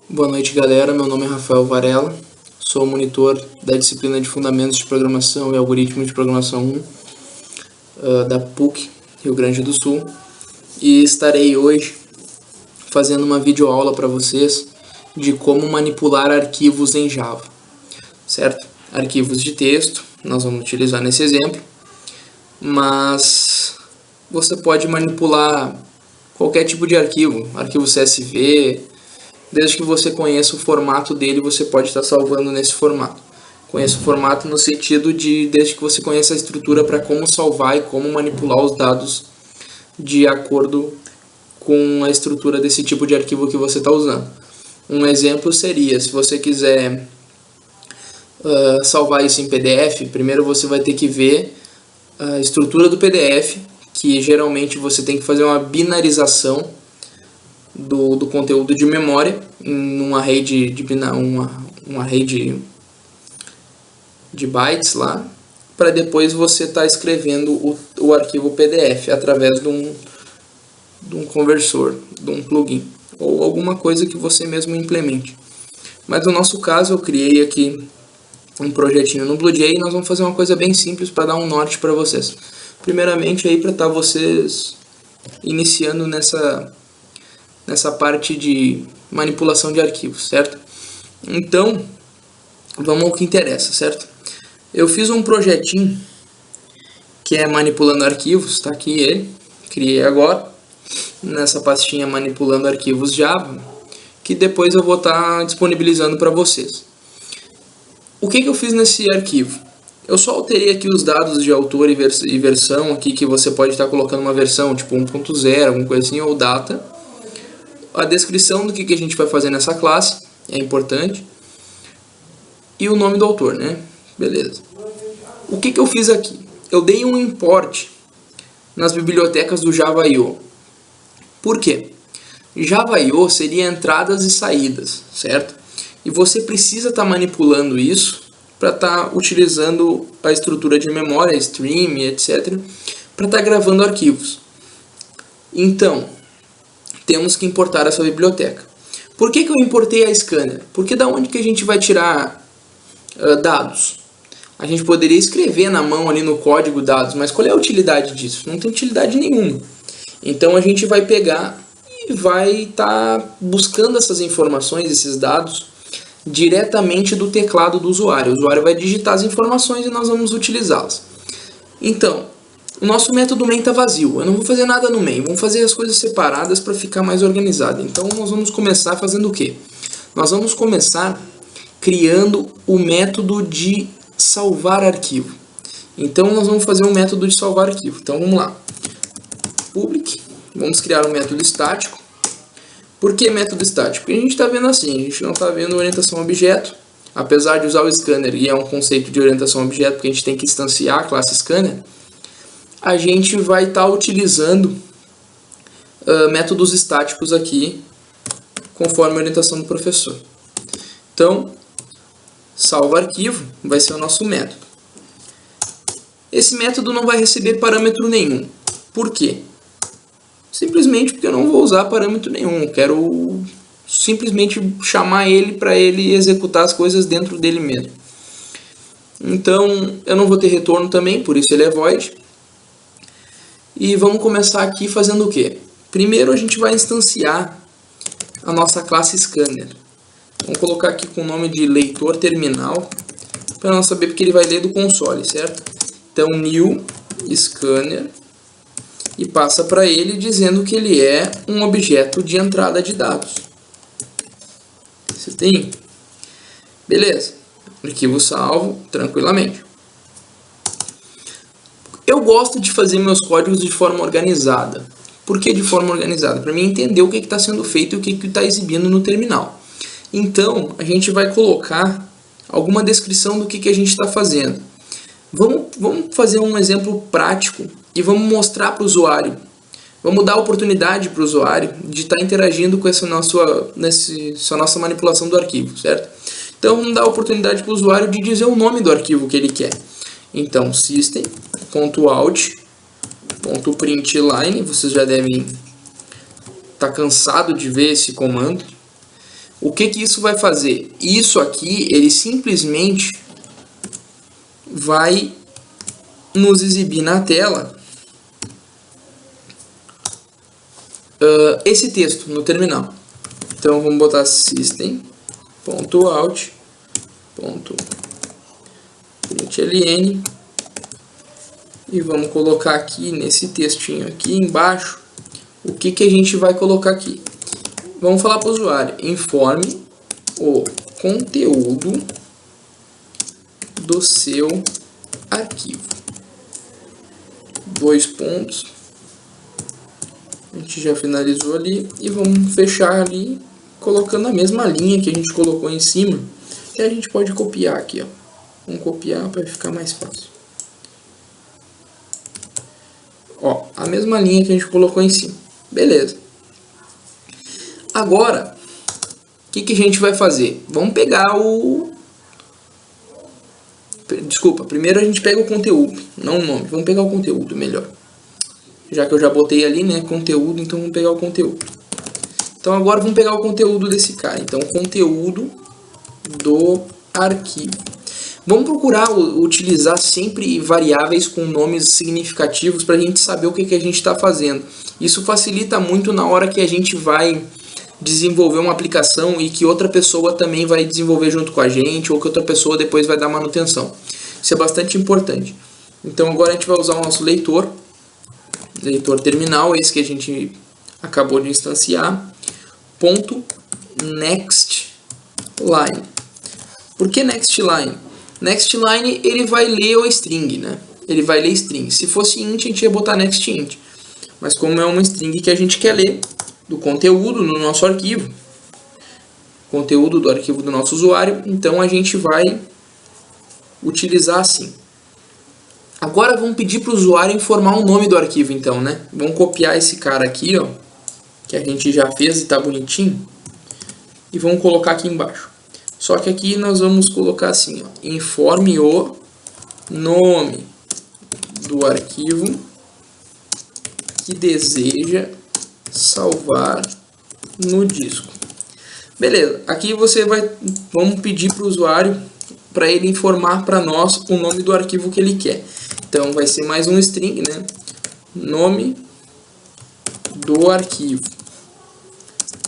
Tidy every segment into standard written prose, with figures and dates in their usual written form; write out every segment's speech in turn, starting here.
Boa noite, galera. Meu nome é Rafael Varela, sou monitor da disciplina de Fundamentos de Programação e Algoritmos de Programação 1 da PUC, Rio Grande do Sul, e estarei hoje fazendo uma videoaula para vocês de como manipular arquivos em Java, certo? Arquivos de texto, nós vamos utilizar nesse exemplo, mas você pode manipular qualquer tipo de arquivo CSV. Desde que você conheça o formato dele, você pode estar salvando nesse formato. Conheça o formato no sentido de, desde que você conheça a estrutura para como salvar e como manipular os dados de acordo com a estrutura desse tipo de arquivo que você está usando. Um exemplo seria, se você quiser salvar isso em PDF, primeiro você vai ter que ver a estrutura do PDF, que geralmente você tem que fazer uma binarização do conteúdo de memória em um array um array de bytes lá, para depois você estar escrevendo o arquivo PDF através de um conversor, de um plugin ou alguma coisa que você mesmo implemente. Mas no nosso caso eu criei aqui um projetinho no BlueJ e nós vamos fazer uma coisa bem simples para dar um norte para vocês. Primeiramente aí para estar vocês iniciando nessa parte de manipulação de arquivos, certo? Então, vamos ao que interessa, certo? Eu fiz um projetinho que é manipulando arquivos, tá aqui ele, criei agora, nessa pastinha manipulando arquivos Java, que depois eu vou estar disponibilizando para vocês. O que eu fiz nesse arquivo? Eu só alterei aqui os dados de autor e versão, aqui que você pode estar colocando uma versão tipo 1.0, alguma coisa assim, ou data. A descrição do que a gente vai fazer nessa classe é importante. E o nome do autor, né? Beleza. O que eu fiz aqui? Eu dei um import nas bibliotecas do Java.io. Por quê? Java.io seria entradas e saídas, certo? E você precisa estar manipulando isso para estar utilizando a estrutura de memória, stream, etc. para estar gravando arquivos. Então, temos que importar essa biblioteca. Por que eu importei a scanner? Porque da onde que a gente vai tirar dados? A gente poderia escrever na mão ali no código dados, mas qual é a utilidade disso? Não tem utilidade nenhuma. Então a gente vai pegar e vai estar buscando essas informações, esses dados, diretamente do teclado do usuário. O usuário vai digitar as informações e nós vamos utilizá-las. Então, o nosso método main está vazio, eu não vou fazer nada no main, vamos fazer as coisas separadas para ficar mais organizado. Então nós vamos começar fazendo o quê? Nós vamos começar criando o método de salvar arquivo. Então nós vamos fazer um método de salvar arquivo. Então vamos lá. Public, vamos criar um método estático. Por que método estático? Porque a gente está vendo assim, a gente não está vendo orientação a objeto. Apesar de usar o scanner, e é um conceito de orientação a objeto, porque a gente tem que instanciar a classe scanner, a gente vai estar utilizando métodos estáticos aqui, conforme a orientação do professor. Então, salva arquivo vai ser o nosso método. Esse método não vai receber parâmetro nenhum. Por quê? Simplesmente porque eu não vou usar parâmetro nenhum. Eu quero simplesmente chamar ele para ele executar as coisas dentro dele mesmo. Então, eu não vou ter retorno também, por isso ele é void. E vamos começar aqui fazendo o quê? Primeiro a gente vai instanciar a nossa classe scanner. Vamos colocar aqui com o nome de leitor terminal, para nós saber porque ele vai ler do console, certo? Então new scanner, e passa para ele dizendo que ele é um objeto de entrada de dados. Você tem? Beleza. Arquivo salvo tranquilamente. Eu gosto de fazer meus códigos de forma organizada. Por que de forma organizada? Para mim entender o que está sendo feito e o que está exibindo no terminal. Então, a gente vai colocar alguma descrição do que a gente está fazendo. Vamos fazer um exemplo prático e vamos mostrar para o usuário. Vamos dar a oportunidade para o usuário de estar interagindo com essa nossa manipulação do arquivo, certo? Então, vamos dar a oportunidade para o usuário de dizer o nome do arquivo que ele quer. Então, system.out.println, vocês já devem estar cansados de ver esse comando. O que que isso vai fazer? Isso aqui, ele simplesmente vai nos exibir na tela esse texto no terminal. Então vamos botar system.out.println e vamos colocar aqui nesse textinho aqui embaixo o que que a gente vai colocar aqui. Vamos falar para o usuário: informe o conteúdo do seu arquivo. 2 pontos. A gente já finalizou ali e vamos fechar ali colocando a mesma linha que a gente colocou em cima, que a gente pode copiar aqui, ó. Vamos copiar para ficar mais fácil. Ó, a mesma linha que a gente colocou em cima. Beleza. Agora, o que que a gente vai fazer? Vamos pegar o... Desculpa, primeiro a gente pega o conteúdo, não o nome. Vamos pegar o conteúdo melhor. Já que eu já botei ali, né, conteúdo, então vamos pegar o conteúdo. Então agora vamos pegar o conteúdo desse cara. Então, conteúdo do arquivo. Vamos procurar utilizar sempre variáveis com nomes significativos para a gente saber o que que a gente está fazendo. Isso facilita muito na hora que a gente vai desenvolver uma aplicação e que outra pessoa também vai desenvolver junto com a gente, ou que outra pessoa depois vai dar manutenção. Isso é bastante importante. Então agora a gente vai usar o nosso leitor terminal, esse que a gente acabou de instanciar, ponto next line. Por que next line? Next line ele vai ler o string, né? Ele vai ler string. Se fosse int, a gente ia botar next int. Mas como é uma string que a gente quer ler do conteúdo no nosso arquivo, conteúdo do arquivo do nosso usuário, então a gente vai utilizar assim. Agora vamos pedir para o usuário informar o nome do arquivo, então, né? Vamos copiar esse cara aqui, ó, que a gente já fez e está bonitinho, e vamos colocar aqui embaixo. Só que aqui nós vamos colocar assim, ó, informe o nome do arquivo que deseja salvar no disco. Beleza, aqui vamos pedir para o usuário para ele informar para nós o nome do arquivo que ele quer. Então vai ser mais um string, né? Nome do arquivo.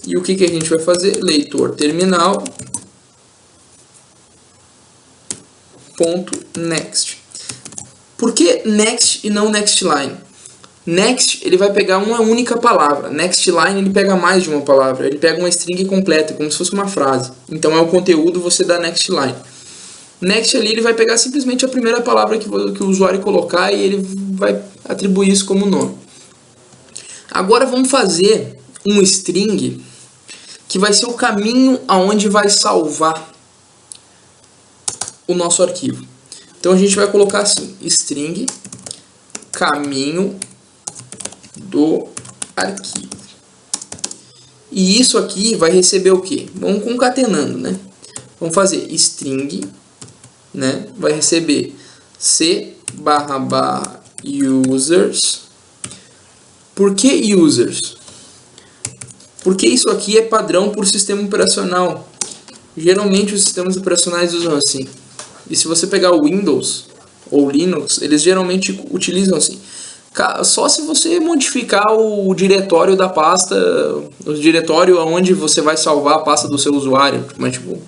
E o que que a gente vai fazer? Leitor terminal ponto next. Por que next e não next line? Next ele vai pegar uma única palavra. Next line ele pega mais de uma palavra. Ele pega uma string completa, como se fosse uma frase. Então é o conteúdo, você dá next line. Next ali ele vai pegar simplesmente a primeira palavra que o usuário colocar e ele vai atribuir isso como nome. Agora vamos fazer um string que vai ser o caminho aonde vai salvar o nosso arquivo. Então a gente vai colocar assim, string caminho do arquivo. E isso aqui vai receber o quê? Vamos concatenando, né? Vamos fazer string, né? Vai receber c/users. Por que users? Porque isso aqui é padrão por sistema operacional. Geralmente os sistemas operacionais usam assim. E se você pegar o Windows ou Linux, eles geralmente utilizam assim. Só se você modificar o diretório da pasta, o diretório onde você vai salvar a pasta do seu usuário. Mas tipo,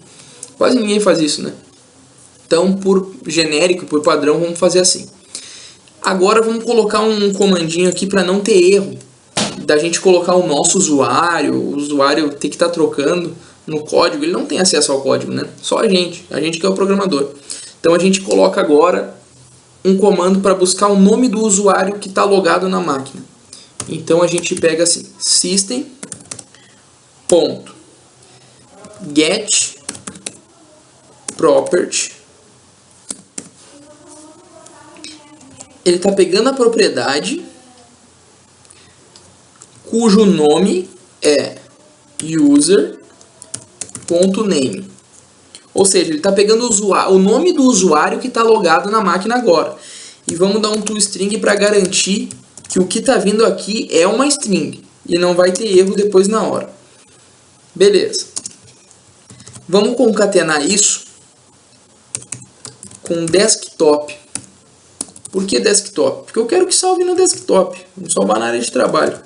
quase ninguém faz isso, né? Então, por genérico, por padrão, vamos fazer assim. Agora vamos colocar um comandinho aqui para não ter erro. Da gente colocar o nosso usuário, o usuário ter que estar trocando no código. Ele não tem acesso ao código, né? Só a gente que é o programador. Então a gente coloca agora um comando para buscar o nome do usuário que está logado na máquina. Então a gente pega assim, system.get property. Ele está pegando a propriedade cujo nome é user.name. Ou seja, ele está pegando o nome do usuário que está logado na máquina agora. E vamos dar um toString para garantir que o que está vindo aqui é uma string. E não vai ter erro depois na hora. Beleza. Vamos concatenar isso com desktop. Por que desktop? Porque eu quero que salve no desktop, não salvar na área de trabalho.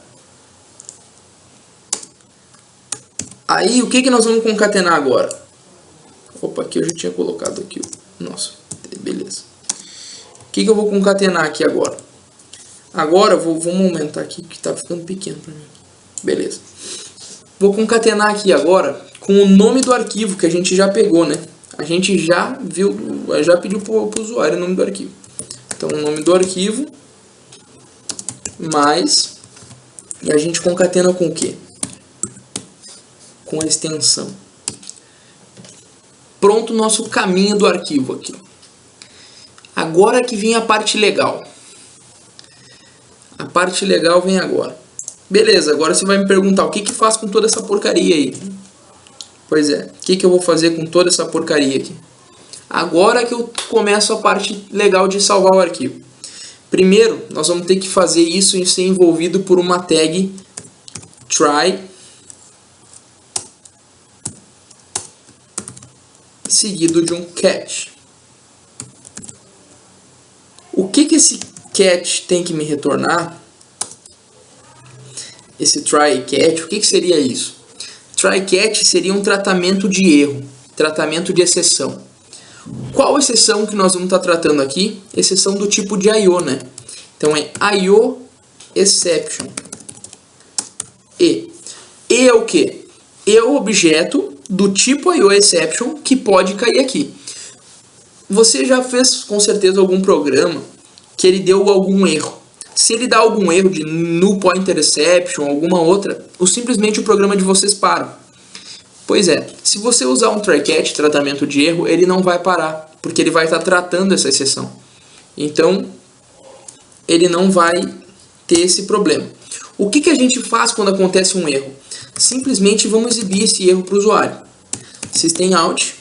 Aí, o que nós vamos concatenar agora? Opa, aqui eu já tinha colocado aqui. Nossa, beleza. O que eu vou concatenar aqui agora? Agora, vamos aumentar aqui, que está ficando pequeno para mim. Beleza. Vou concatenar aqui agora com o nome do arquivo que a gente já pegou, né? A gente já viu, já pediu para o usuário o nome do arquivo. Então, o nome do arquivo, mais, e a gente concatena com o quê? Com a extensão. Pronto o nosso caminho do arquivo aqui. Agora que vem a parte legal. A parte legal vem agora. Beleza, agora você vai me perguntar o que faz com toda essa porcaria aí. Pois é, o que eu vou fazer com toda essa porcaria aqui? Agora que eu começo a parte legal de salvar o arquivo. Primeiro, nós vamos ter que fazer isso e ser envolvido por uma tag try seguido de um catch. O que esse catch tem que me retornar? Esse try catch, o que seria isso? Try catch seria um tratamento de erro, tratamento de exceção. Qual exceção que nós vamos estar tratando aqui? Exceção do tipo de I/O, né? Então é I/O exception. E é o que? E é o objeto do tipo I/O exception que pode cair aqui. Você já fez com certeza algum programa que ele deu algum erro. Se ele dá algum erro de null pointer exception, alguma outra, ou simplesmente o programa de vocês para. Pois é, se você usar um try catch, tratamento de erro, ele não vai parar, porque ele vai estar tratando essa exceção. Então, ele não vai ter esse problema. O que a gente faz quando acontece um erro? Simplesmente vamos exibir esse erro para o usuário. Systemout,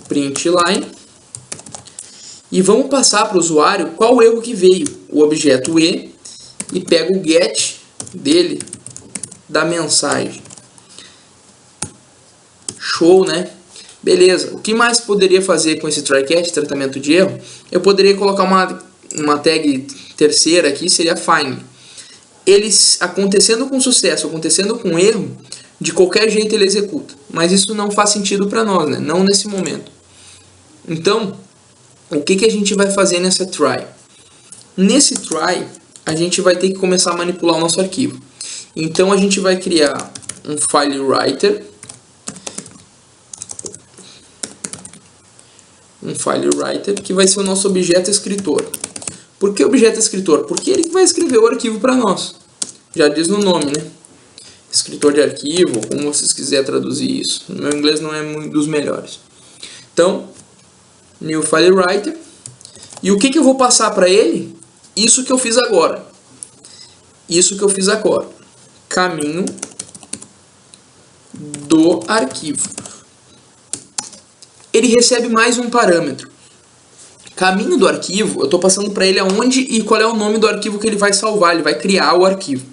print line, e vamos passar para o usuário qual o erro que veio, o objeto e pega o get dele da mensagem. Show, né? Beleza. O que mais poderia fazer com esse try catch, tratamento de erro? Eu poderia colocar uma tag terceira aqui, seria find. Eles acontecendo com sucesso, acontecendo com erro, de qualquer jeito ele executa. Mas isso não faz sentido para nós, né? Não nesse momento. Então, o que a gente vai fazer nessa try? Nesse try, a gente vai ter que começar a manipular o nosso arquivo. Então, a gente vai criar um file writer. Que vai ser o nosso objeto escritor. Por que objeto escritor? Porque ele vai escrever o arquivo para nós. Já diz no nome, né? Escritor de arquivo, como vocês quiserem traduzir isso. O meu inglês não é muito dos melhores. Então, new file writer. E o que eu vou passar para ele? Isso que eu fiz agora. Caminho do arquivo. Ele recebe mais um parâmetro. Caminho do arquivo, eu estou passando para ele aonde e qual é o nome do arquivo que ele vai salvar. Ele vai criar o arquivo.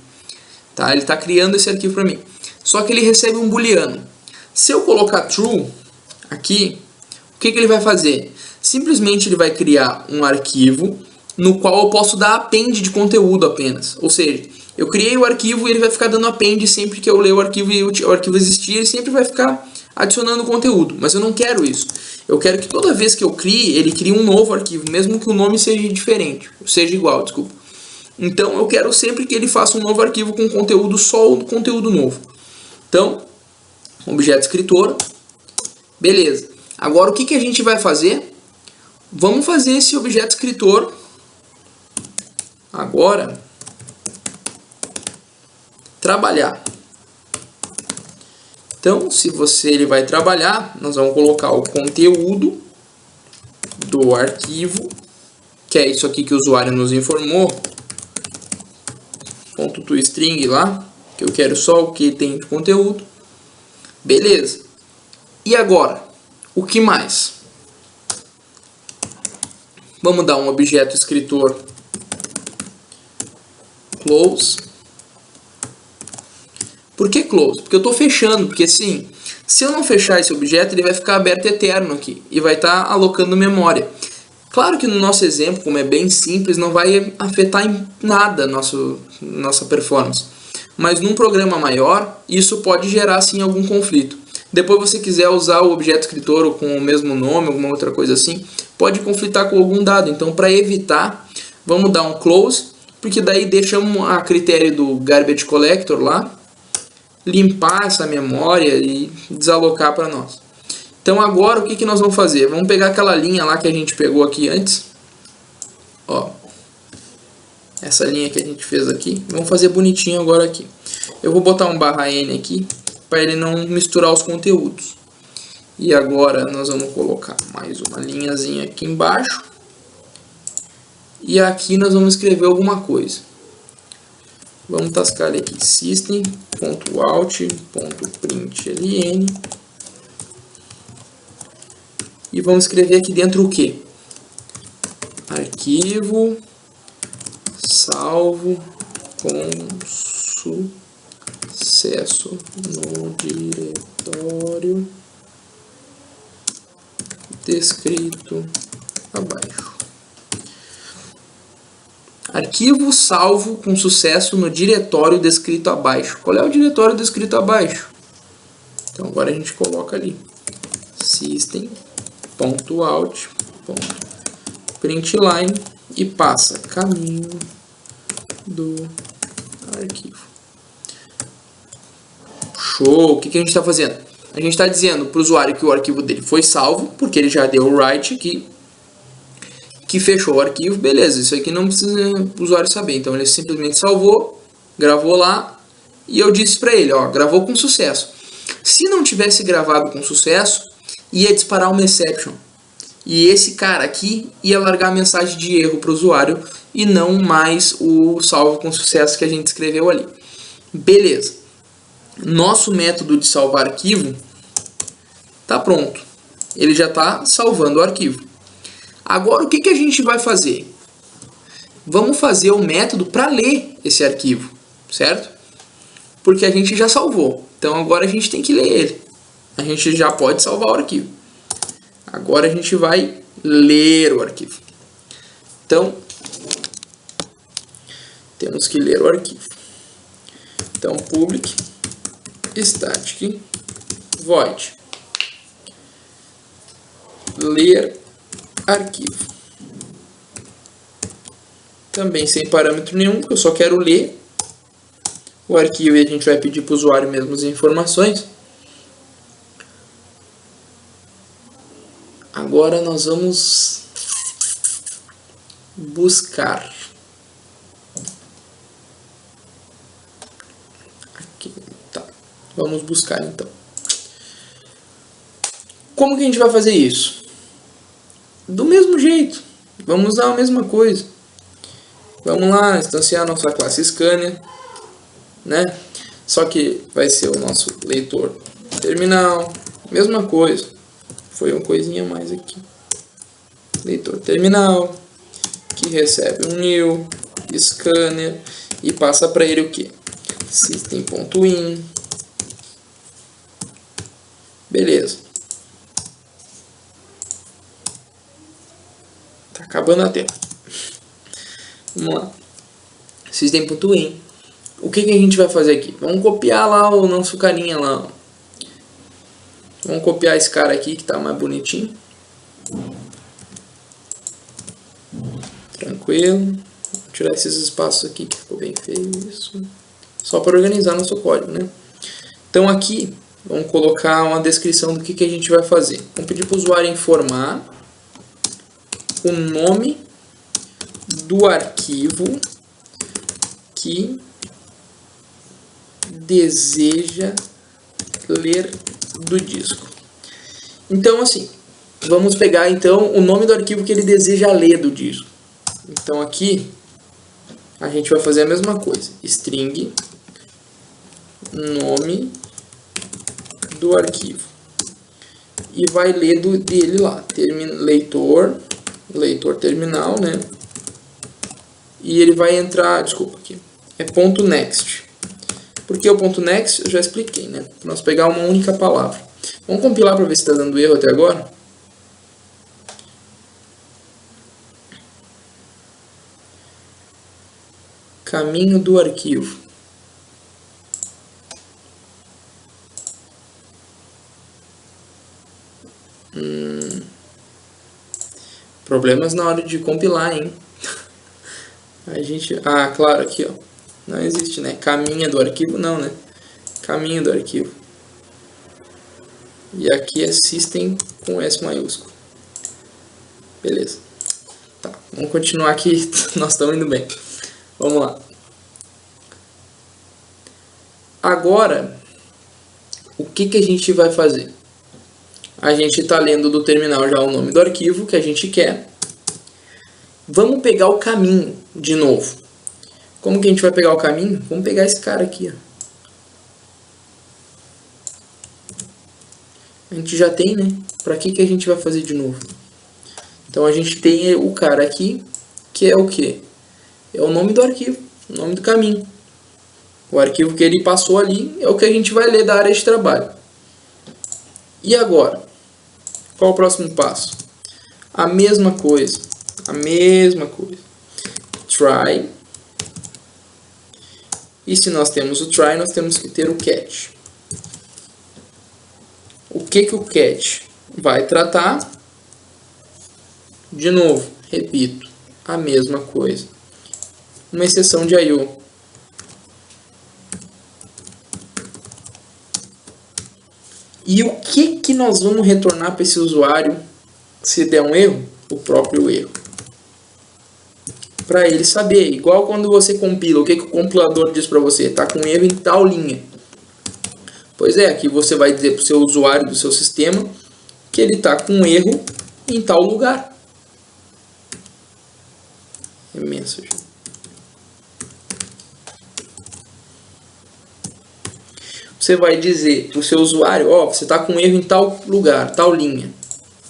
Tá? Ele está criando esse arquivo para mim. Só que ele recebe um booleano. Se eu colocar true aqui, o que ele vai fazer? Simplesmente ele vai criar um arquivo no qual eu posso dar append de conteúdo apenas. Ou seja, eu criei o arquivo e ele vai ficar dando append sempre que eu ler o arquivo e o arquivo existir, ele sempre vai ficar adicionando conteúdo. Mas eu não quero isso. Eu quero que toda vez que eu crie, ele crie um novo arquivo, mesmo que o nome seja diferente, seja igual, desculpa. Então eu quero sempre que ele faça um novo arquivo com conteúdo, só o conteúdo novo. Então, objeto escritor, beleza. Agora o que a gente vai fazer? Vamos fazer esse objeto escritor agora trabalhar. Então, se ele vai trabalhar, nós vamos colocar o conteúdo do arquivo, que é isso aqui que o usuário nos informou, .toString lá, que eu quero só o que tem de conteúdo. Beleza. E agora, o que mais? Vamos dar um objeto escritor close. Por que close? Porque eu estou fechando, porque assim, Se eu não fechar esse objeto, ele vai ficar aberto eterno aqui e vai estar alocando memória. Claro que no nosso exemplo, como é bem simples, não vai afetar em nada nossa performance. Mas num programa maior, isso pode gerar sim algum conflito. Depois você quiser usar o objeto escritor ou com o mesmo nome, alguma outra coisa assim, pode conflitar com algum dado. Então, para evitar, vamos dar um close, porque daí deixamos a critério do garbage collector lá, limpar essa memória e desalocar para nós. Então agora o que nós vamos fazer? Vamos pegar aquela linha lá que a gente pegou aqui antes. Ó, essa linha que a gente fez aqui. Vamos fazer bonitinho agora aqui. Eu vou botar um /n aqui para ele não misturar os conteúdos. E agora nós vamos colocar mais uma linhazinha aqui embaixo. E aqui nós vamos escrever alguma coisa. Vamos tascar ele aqui. System.out.println. E vamos escrever aqui dentro o que? Arquivo salvo com sucesso no diretório descrito abaixo. Arquivo salvo com sucesso no diretório descrito abaixo. Qual é o diretório descrito abaixo? Então agora a gente coloca ali. System.out.println e passa caminho do arquivo. Show! O que a gente está fazendo? A gente está dizendo para o usuário que o arquivo dele foi salvo, porque ele já deu o write aqui, que fechou o arquivo, beleza, isso aqui não precisa o usuário saber, então ele simplesmente salvou, gravou lá, e eu disse para ele, ó, gravou com sucesso. Se não tivesse gravado com sucesso, ia disparar uma exception, e esse cara aqui ia largar a mensagem de erro para o usuário, e não mais o salvo com sucesso que a gente escreveu ali. Beleza, nosso método de salvar arquivo está pronto, ele já está salvando o arquivo. Agora, o que a gente vai fazer? Vamos fazer o método para ler esse arquivo, certo? Porque a gente já salvou. Então, agora a gente tem que ler ele. A gente já pode salvar o arquivo. Agora a gente vai ler o arquivo. Então, temos que ler o arquivo. Então, public static void ler arquivo. Também sem parâmetro nenhum, porque eu só quero ler o arquivo e a gente vai pedir para o usuário mesmo as informações. Agora nós vamos buscar. Aqui, tá. Vamos buscar então. Como que a gente vai fazer isso? Do mesmo jeito, vamos usar a mesma coisa. Vamos lá, instanciar nossa classe scanner, né? Só que vai ser o nosso leitor terminal, mesma coisa. Foi uma coisinha a mais aqui. Leitor terminal, que recebe um new scanner e passa para ele o que? System.in. Beleza. Tá acabando a tela. Vamos lá. System.in. O que a gente vai fazer aqui? Vamos copiar lá o nosso carinha lá. Vamos copiar esse cara aqui que tá mais bonitinho. Tranquilo. Vou tirar esses espaços aqui que ficou bem feio. Isso. Só para organizar nosso código, né? Então aqui, vamos colocar uma descrição do que a gente vai fazer. Vamos pedir para o usuário informar o nome do arquivo que deseja ler do disco. Então assim, vamos pegar então o nome do arquivo que ele deseja ler do disco. Então aqui a gente vai fazer a mesma coisa, string nome do arquivo e vai ler dele lá, leitor terminal, né? E ele vai entrar, desculpa aqui, é .next. Por que o .next? Eu já expliquei, né? Para nós pegar uma única palavra. Vamos compilar para ver se está dando erro até agora. Caminho do arquivo. Problemas na hora de compilar, hein? A gente... Ah, claro, aqui, ó. Não existe, né? Caminha do arquivo, não, né? Caminho do arquivo. E aqui é system com S maiúsculo. Beleza. Tá, vamos continuar aqui. Nós estamos indo bem. Vamos lá. Agora, o que a gente vai fazer? A gente está lendo do terminal já o nome do arquivo que a gente quer. Vamos pegar o caminho de novo. Como que a gente vai pegar o caminho? Vamos pegar esse cara aqui, ó. A gente já tem, né? Para que a gente vai fazer de novo? Então a gente tem o cara aqui, que é o quê? É o nome do arquivo, o nome do caminho. O arquivo que ele passou ali é o que a gente vai ler da área de trabalho. E agora? Qual o próximo passo? A mesma coisa. A mesma coisa. Try. E se nós temos o try, nós temos que ter o catch. O que o catch vai tratar? De novo, repito, a mesma coisa. Uma exceção de I/O. E o que nós vamos retornar para esse usuário se der um erro? O próprio erro. Para ele saber, igual quando você compila, o que o compilador diz para você? Está com erro em tal linha. Pois é, aqui você vai dizer para o seu usuário do seu sistema que ele está com erro em tal lugar. Message. Você vai dizer para o seu usuário, ó, você está com erro em tal lugar, tal linha,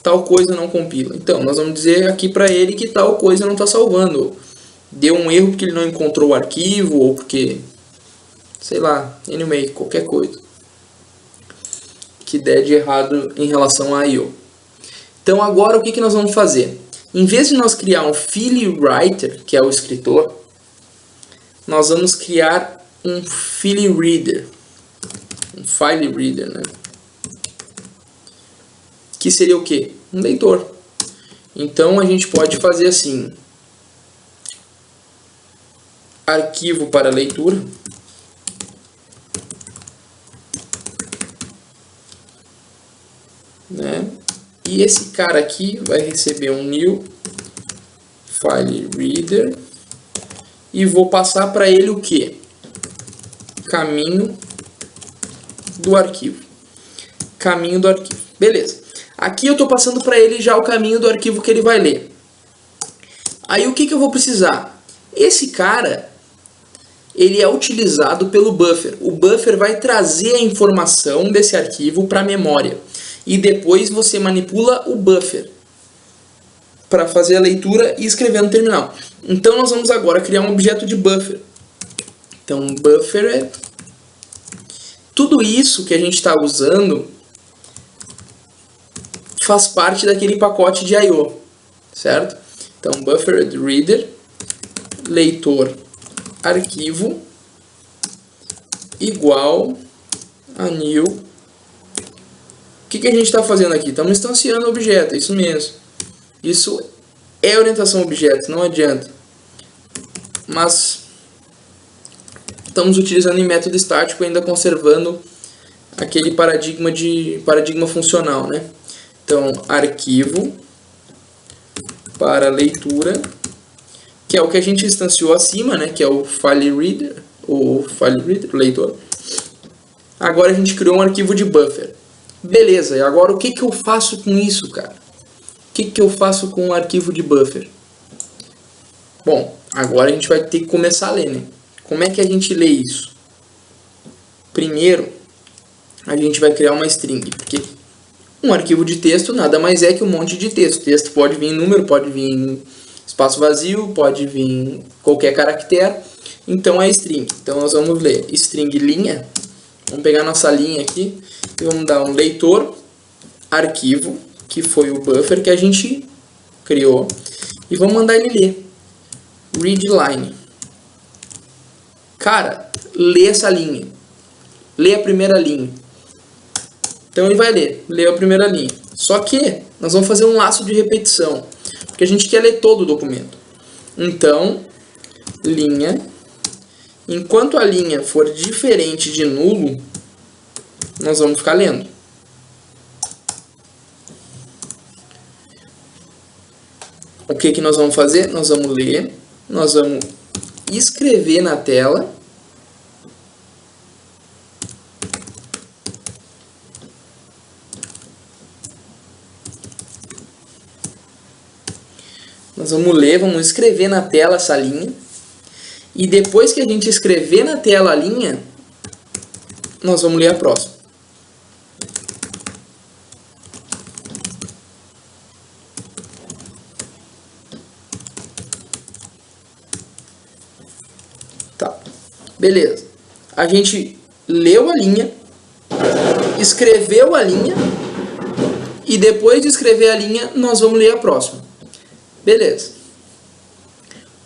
tal coisa não compila. Então, nós vamos dizer aqui para ele que tal coisa não está salvando. Deu um erro porque ele não encontrou o arquivo, ou porque, sei lá, anyway, qualquer coisa que der de errado em relação a I/O. Então, agora o que nós vamos fazer? Em vez de nós criar um file writer, que é o escritor, nós vamos criar um file reader. Um file reader, né? Que seria o quê? Um leitor. Então a gente pode fazer assim: arquivo para leitura, né? E esse cara aqui vai receber um new file reader e vou passar para ele o que? Caminho do arquivo. Caminho do arquivo. Beleza. Aqui eu estou passando para ele já o caminho do arquivo que ele vai ler. Aí o que eu vou precisar? Esse cara, ele é utilizado pelo buffer. O buffer vai trazer a informação desse arquivo para a memória. E depois você manipula o buffer para fazer a leitura e escrever no terminal. Então nós vamos agora criar um objeto de buffer. Então buffer é... Tudo isso que a gente está usando faz parte daquele pacote de I/O, certo? Então, buffer reader, leitor, arquivo, igual a new. O que a gente está fazendo aqui? Estamos instanciando o objeto, é isso mesmo. Isso é orientação a objetos, não adianta. Mas estamos utilizando em método estático, ainda conservando aquele paradigma funcional, né? Então, arquivo para leitura, que é o que a gente instanciou acima, né? Que é o file reader, o leitor. Agora a gente criou um arquivo de buffer. Beleza, e agora o que eu faço com isso, cara? O que eu faço com o arquivo de buffer? Bom, agora a gente vai ter que começar a ler, né? Como é que a gente lê isso? Primeiro, a gente vai criar uma string, porque um arquivo de texto nada mais é que um monte de texto. O texto pode vir em número, pode vir em espaço vazio, pode vir em qualquer caractere. Então é string. Então nós vamos ler string linha. Vamos pegar nossa linha aqui E vamos dar um leitor arquivo, que foi o buffer que a gente criou, e vamos mandar ele ler. Readline. Cara, lê essa linha. Lê a primeira linha. Então ele vai ler a primeira linha. Só que nós vamos fazer um laço de repetição, porque a gente quer ler todo o documento. Então, linha, enquanto a linha for diferente de nulo, nós vamos ficar lendo. O que nós vamos fazer? Nós vamos ler, nós vamos escrever na tela. Nós vamos ler, vamos escrever na tela essa linha. E depois que a gente escrever na tela a linha, nós vamos ler a próxima. Tá, beleza. A gente leu a linha, escreveu a linha, e depois de escrever a linha, nós vamos ler a próxima. Beleza.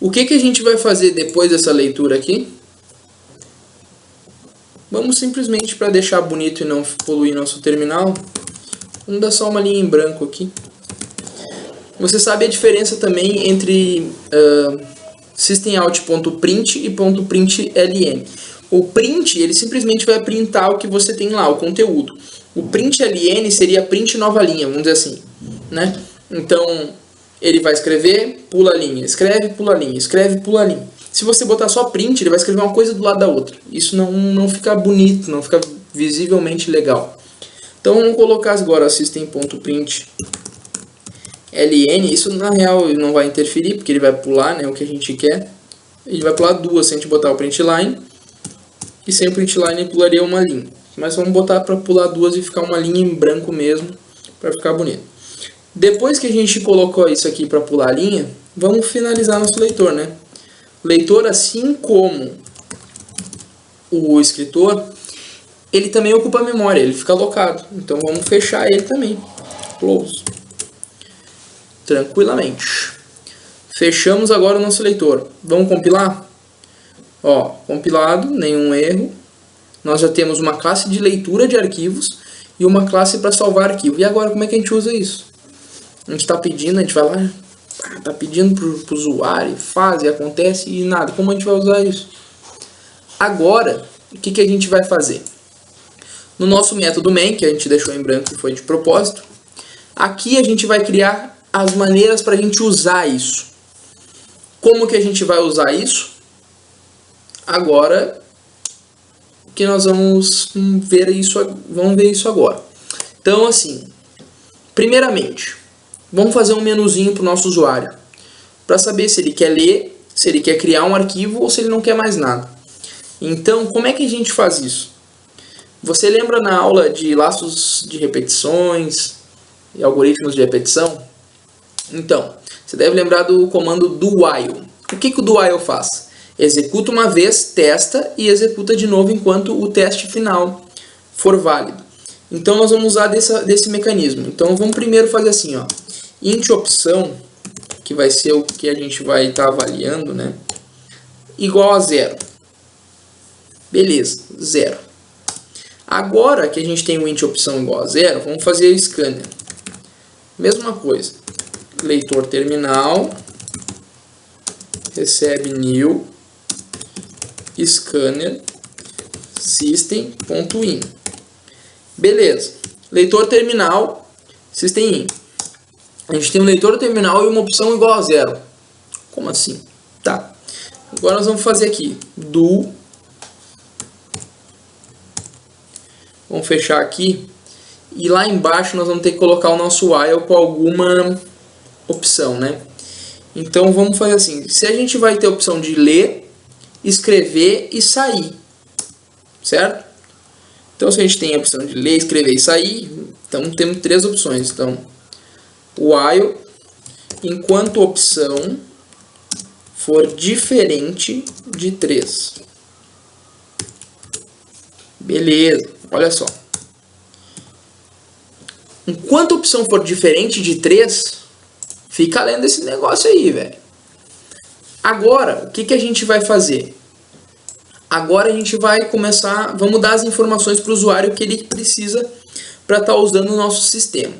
O que a gente vai fazer depois dessa leitura aqui? Vamos simplesmente, para deixar bonito e não poluir nosso terminal, vamos dar só uma linha em branco aqui. Você sabe a diferença também entre systemout.print e .println. O print, ele simplesmente vai printar o que você tem lá, o conteúdo. O println seria print nova linha, vamos dizer assim, né? Então, ele vai escrever, pula a linha, escreve, pula a linha, escreve, pula a linha. Se você botar só print, ele vai escrever uma coisa do lado da outra. Isso não fica bonito, não fica visivelmente legal. Então vamos colocar agora system.println. Isso na real não vai interferir, porque ele vai pular, né, o que a gente quer. Ele vai pular duas se a gente botar o printline. E sem o printline ele pularia uma linha. Mas vamos botar para pular duas e ficar uma linha em branco mesmo, para ficar bonito. Depois que a gente colocou isso aqui para pular a linha, vamos finalizar nosso leitor, né? O leitor, assim como o escritor, ele também ocupa a memória, ele fica alocado. Então vamos fechar ele também. Close. Tranquilamente. Fechamos agora o nosso leitor. Vamos compilar? Ó, compilado, nenhum erro. Nós já temos uma classe de leitura de arquivos e uma classe para salvar arquivo. E agora como é que a gente usa isso? A gente está pedindo, a gente vai lá, está pedindo para o usuário, faz e acontece e nada. Como a gente vai usar isso? Agora, o que a gente vai fazer? No nosso método main, que a gente deixou em branco e foi de propósito, aqui a gente vai criar as maneiras para a gente usar isso. Como que a gente vai usar isso? Agora que nós vamos ver isso agora. Então, assim, primeiramente, vamos fazer um menuzinho para o nosso usuário, para saber se ele quer ler, se ele quer criar um arquivo ou se ele não quer mais nada. Então, como é que a gente faz isso? Você lembra na aula de laços de repetições e algoritmos de repetição? Então, você deve lembrar do comando do while. O que o do while faz? Executa uma vez, testa e executa de novo enquanto o teste final for válido. Então nós vamos usar desse mecanismo. Então vamos primeiro fazer assim, ó, int opção, que vai ser o que a gente vai estar avaliando, né? Igual a 0. Beleza, 0. Agora que a gente tem o int opção igual a 0, vamos fazer o scanner. Mesma coisa. Leitor terminal, recebe new, scanner, system.in. Beleza. Leitor terminal, system.in. A gente tem um leitor terminal e uma opção igual a 0. Como assim? Tá. Agora nós vamos fazer aqui do. Vamos fechar aqui. E lá embaixo nós vamos ter que colocar o nosso while com alguma opção, né? Então vamos fazer assim. Se a gente vai ter a opção de ler, escrever e sair. Certo? Então se a gente tem a opção de ler, escrever e sair, então temos três opções. Então, while, enquanto a opção for diferente de 3. Beleza, olha só. Enquanto a opção for diferente de 3, fica lendo esse negócio aí, velho. Agora, o que a gente vai fazer? Agora a gente vai começar, vamos dar as informações para o usuário que ele precisa para estar usando o nosso sistema.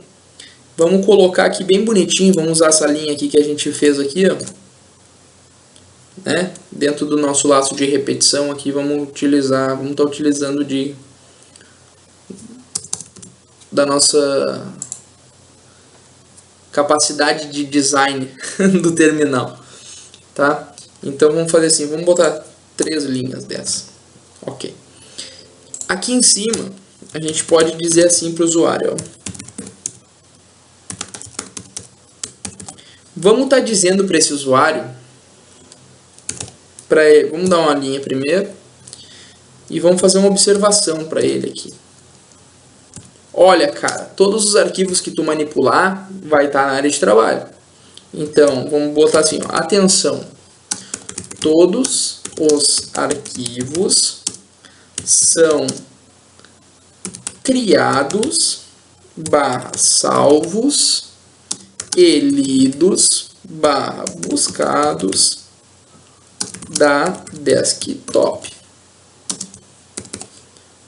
Vamos colocar aqui bem bonitinho, vamos usar essa linha aqui que a gente fez aqui, ó. Né? Dentro do nosso laço de repetição aqui, vamos estar utilizando da nossa capacidade de design do terminal, tá? Então vamos fazer assim, vamos botar 3 linhas dessa, ok. Aqui em cima a gente pode dizer assim para o usuário, ó. Vamos estar dizendo para esse usuário, vamos dar uma linha primeiro e vamos fazer uma observação para ele aqui. Olha, cara, todos os arquivos que tu manipular vai estar na área de trabalho. Então, vamos botar assim, ó, atenção, todos os arquivos são criados, salvos e lidos, buscados da desktop.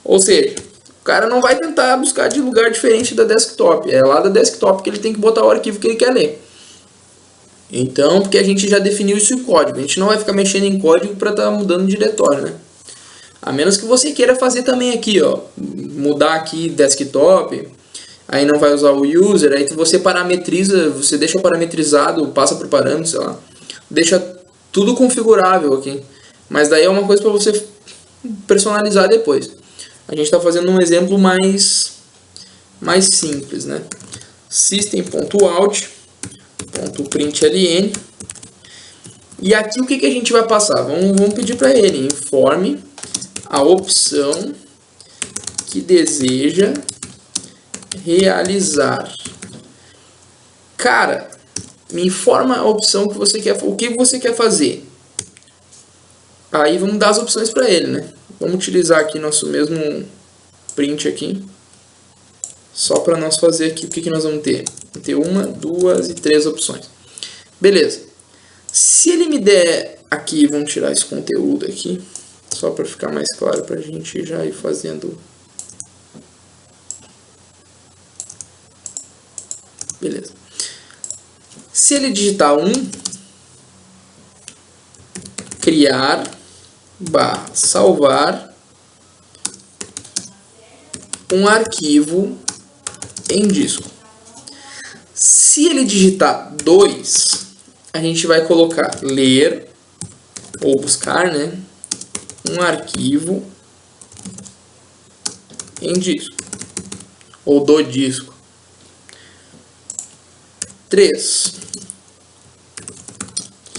Ou seja, o cara não vai tentar buscar de lugar diferente da desktop. É lá da desktop que ele tem que botar o arquivo que ele quer ler. Então, porque a gente já definiu isso em código. A gente não vai ficar mexendo em código para estar mudando diretório, né? A menos que você queira fazer também aqui, ó. Mudar aqui desktop. Aí não vai usar o user. Aí você parametriza, você deixa parametrizado, passa por parâmetros, sei lá. Deixa tudo configurável aqui. Mas daí é uma coisa para você personalizar depois. A gente está fazendo um exemplo mais simples, né? System.out.println. E aqui o que a gente vai passar? Vamos pedir para ele, informe a opção que deseja realizar. Cara, me informa a opção que você quer, o que você quer fazer. Aí vamos dar as opções para ele, né? Vamos utilizar aqui nosso mesmo print aqui. Só para nós fazer aqui, o que nós vamos ter? Vamos ter 1, 2 e 3 opções. Beleza. Se ele me der aqui, vamos tirar esse conteúdo aqui. Só para ficar mais claro para a gente já ir fazendo. Beleza. Se ele digitar 1, criar, salvar um arquivo em disco. Se ele digitar 2, a gente vai colocar ler ou buscar, né, um arquivo em disco ou do disco. 3,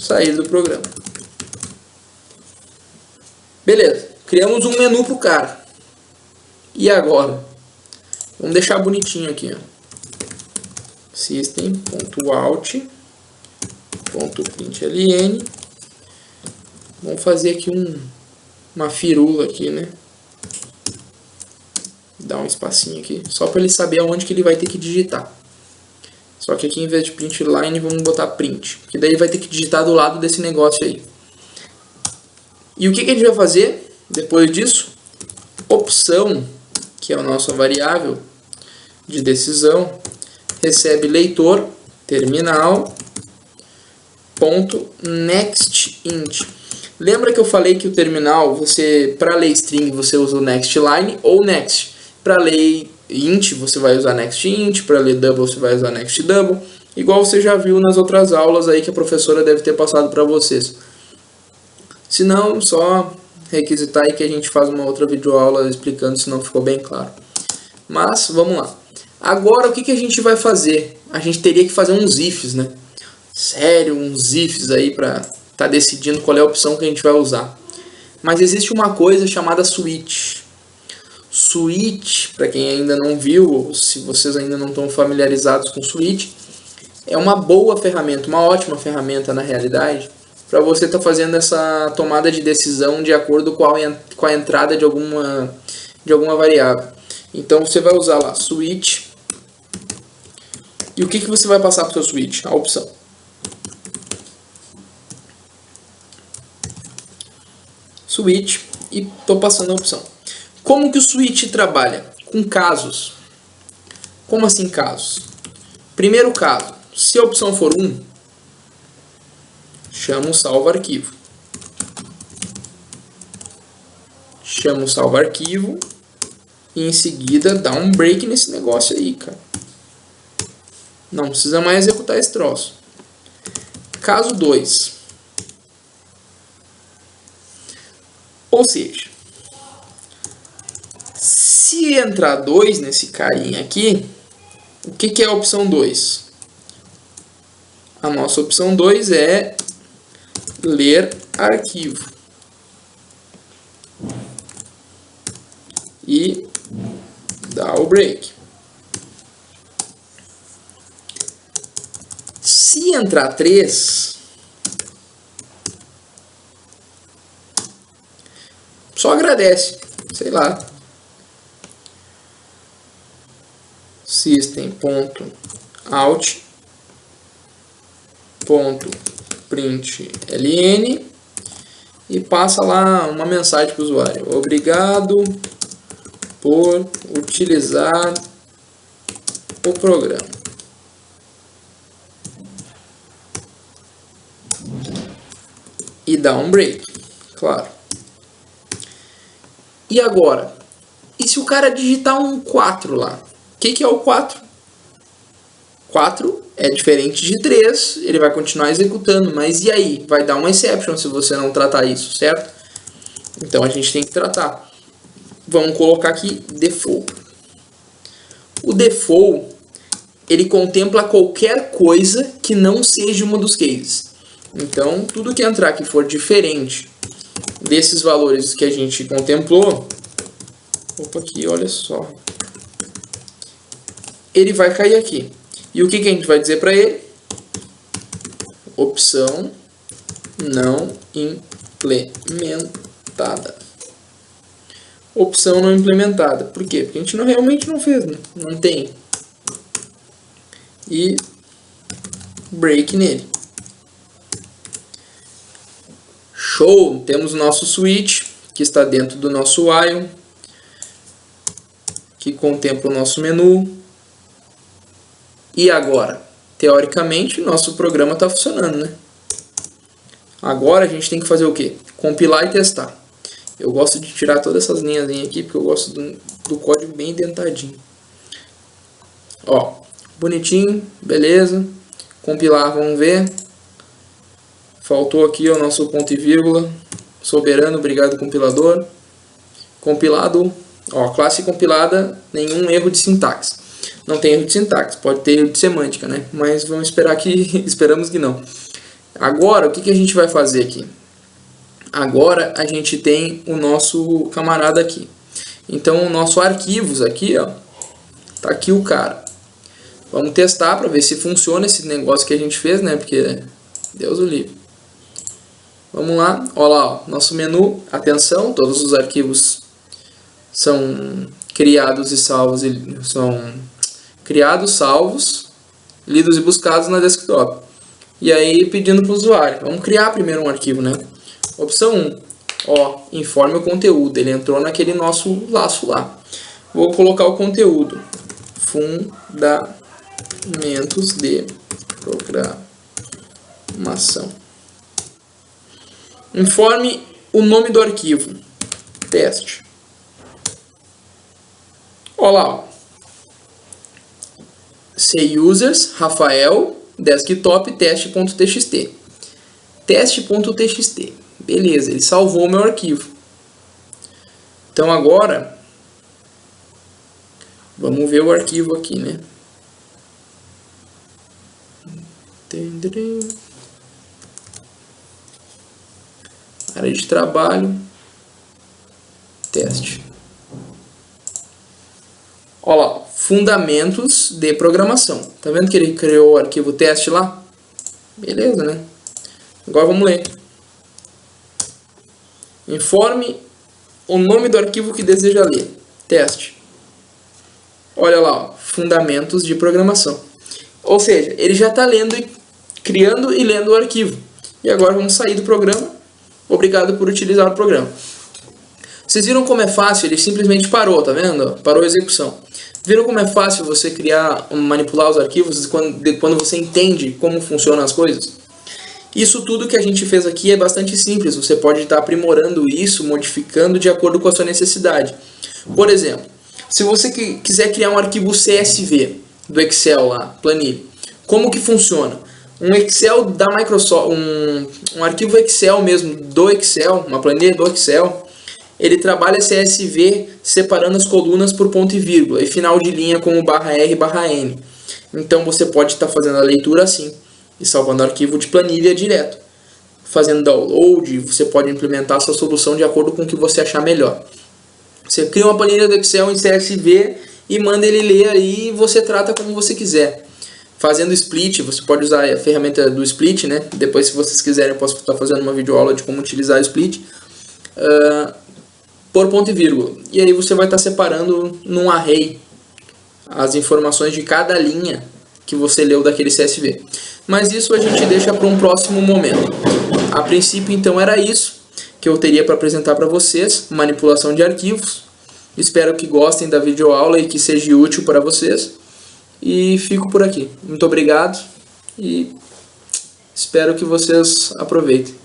sair do programa. Beleza, criamos um menu para o cara. E agora? Vamos deixar bonitinho aqui, ó. System.out.println. Vamos fazer aqui uma firula aqui, né? Dar um espacinho aqui, só para ele saber aonde que ele vai ter que digitar. Só que aqui em vez de print line, vamos botar print, que daí vai ter que digitar do lado desse negócio aí. E o que a gente vai fazer depois disso? Opção, que é a nossa variável de decisão, recebe leitor terminal ponto next int. Lembra que eu falei que o terminal, para ler string você usa o next line ou next. Para ler int você vai usar next int, para ler double você vai usar next double, igual você já viu nas outras aulas aí que a professora deve ter passado para vocês. Se não, só requisitar aí que a gente faz uma outra videoaula explicando se não ficou bem claro. Mas, vamos lá. Agora, o que a gente vai fazer? A gente teria que fazer uns ifs, né? Sério, uns ifs aí para estar decidindo qual é a opção que a gente vai usar. Mas existe uma coisa chamada switch. Switch, para quem ainda não viu, ou se vocês ainda não estão familiarizados com switch, é uma boa ferramenta, uma ótima ferramenta na realidade, para você estar fazendo essa tomada de decisão de acordo com a entrada de alguma variável. Então você vai usar lá switch E o que você vai passar para o seu switch? A opção. Switch, e estou passando a opção. Como que o switch trabalha? Com casos. Como assim casos? Primeiro caso, se a opção for 1, chama o salvo arquivo. Chama o salvo arquivo e em seguida dá um break nesse negócio aí, cara. Não precisa mais executar esse troço. Caso 2. Ou seja, se entrar 2 nesse carinha aqui, o que é a opção 2? A nossa opção 2 é ler arquivo. E dá o break. Se entrar 3, só agradece, sei lá. System.out.println e passa lá uma mensagem para o usuário. Obrigado por utilizar o programa. E dá um break, claro. E agora? E se o cara digitar um 4 lá? O que é o 4? 4 é diferente de 3, ele vai continuar executando, mas e aí? Vai dar uma exception se você não tratar isso, certo? Então a gente tem que tratar. Vamos colocar aqui default. O default, ele contempla qualquer coisa que não seja uma dos cases. Então, tudo que entrar que for diferente desses valores que a gente contemplou, opa, aqui, olha só, ele vai cair aqui. E o que a gente vai dizer para ele? Opção não implementada. Opção não implementada. Por quê? Porque a gente realmente não fez, né? Não tem. E break nele. Show! Temos o nosso switch, que está dentro do nosso while, que contempla o nosso menu. E agora? Teoricamente, nosso programa está funcionando, né? Agora a gente tem que fazer o quê? Compilar e testar. Eu gosto de tirar todas essas linhas aqui, porque eu gosto do código bem indentadinho. Ó, bonitinho, beleza. Compilar, vamos ver. Faltou aqui o nosso ponto e vírgula. Soberano, obrigado compilador. Compilado, ó, classe compilada, nenhum erro de sintaxe. Não tem erro de sintaxe, pode ter erro de semântica, né? Mas vamos esperar que, esperamos que não. Agora, o que a gente vai fazer aqui? Agora a gente tem o nosso camarada aqui. Então, o nosso arquivos aqui, ó, tá aqui o cara. Vamos testar para ver se funciona esse negócio que a gente fez, né? Porque Deus o livre. Vamos lá, olha lá, ó, nosso menu, atenção, todos os arquivos são criados e salvos, lidos e buscados na desktop. E aí pedindo para o usuário, vamos criar primeiro um arquivo, né? Opção 1, ó, informe o conteúdo, ele entrou naquele nosso laço lá. Vou colocar o conteúdo, fundamentos de programação. Informe o nome do arquivo, teste. Olha lá, ó. users, Rafael, desktop, teste.txt. Teste.txt. Beleza, ele salvou o meu arquivo. Então agora, vamos ver o arquivo aqui, né? Área de trabalho, teste. Olha lá, fundamentos de programação. Tá vendo que ele criou o arquivo teste lá? Beleza, né? Agora vamos ler. Informe o nome do arquivo que deseja ler. Teste. Olha lá, ó, fundamentos de programação. Ou seja, ele já está criando e lendo o arquivo. E agora vamos sair do programa. Obrigado por utilizar o programa. Vocês viram como é fácil? Ele simplesmente parou, tá vendo? Parou a execução. Viram como é fácil você manipular os arquivos quando você entende como funcionam as coisas? Isso tudo que a gente fez aqui é bastante simples. Você pode estar aprimorando isso, modificando de acordo com a sua necessidade. Por exemplo, se você quiser criar um arquivo CSV do Excel lá, planilha, como que funciona? Um Excel da Microsoft, um arquivo Excel mesmo do Excel, uma planilha do Excel, ele trabalha CSV separando as colunas por ponto e vírgula e final de linha como /R/N. Então você pode estar fazendo a leitura assim e salvando o arquivo de planilha direto. Fazendo download, você pode implementar a sua solução de acordo com o que você achar melhor. Você cria uma planilha do Excel em CSV e manda ele ler aí e você trata como você quiser. Fazendo split, você pode usar a ferramenta do split, né? Depois, se vocês quiserem, eu posso estar fazendo uma videoaula de como utilizar o split. Por ponto e vírgula. E aí você vai estar separando num array as informações de cada linha que você leu daquele CSV. Mas isso a gente deixa para um próximo momento. A princípio, então, era isso que eu teria para apresentar para vocês, manipulação de arquivos. Espero que gostem da videoaula e que seja útil para vocês. E fico por aqui. Muito obrigado e espero que vocês aproveitem.